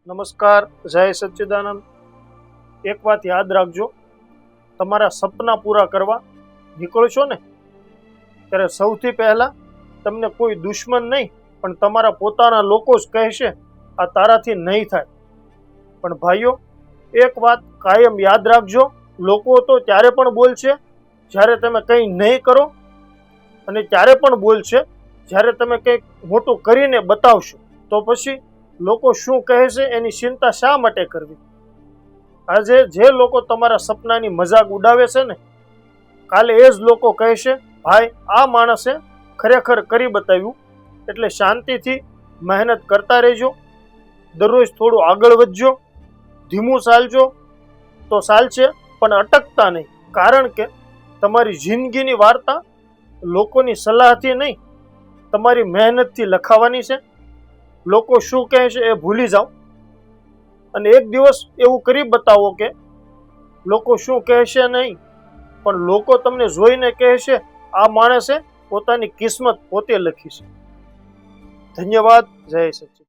નમસ્કાર, જય સચ્ચિદાનંદ। એક વાત યાદ રાખજો, તમારા સપના પૂરા કરવા નીકળશો ને ત્યારે સૌથી પહેલા તમને કોઈ દુશ્મન નહીં પણ તમારા પોતાના લોકો જ કહેશે આ તારાથી નહીં થાય। પણ ભાઈઓ, એક વાત કાયમ યાદ રાખજો, લોકો તો ત્યારે પણ બોલશે જ્યારે તમે કંઈ નહીં કરો, અને ત્યારે પણ બોલશે જ્યારે તમે કંઈક મોટું કરીને બતાવશો। તો પછી લોકો શું કહેશે એની ચિંતા શા માટે કરવી? આજે જે લોકો તમારા સપનાની મજાક ઉડાવે છે ને, કાલે એ જ લોકો કહેશે ભાઈ આ માણસે ખરેખર કરી બતાવ્યું। એટલે શાંતિથી મહેનત કરતા રહેજો, દરરોજ થોડું આગળ વધજો, ધીમું ચાલજો તો ચાલશે પણ અટકતા નહીં। કારણ કે તમારી જિંદગીની વાર્તા લોકોની સલાહથી નહીં, તમારી મહેનતથી લખાવાની છે। લોકો શું કહે છે એ ભૂલી જાઓ અને એક દિવસ એવું કરી બતાવો કે લોકો શું કહેશે નહીં, પણ લોકો તમને જોઈને કહેશે આ માણસે પોતાની કિસ્મત પોતે લખી છે। ધન્યવાદ। જય સચ્ચિદાનંદ।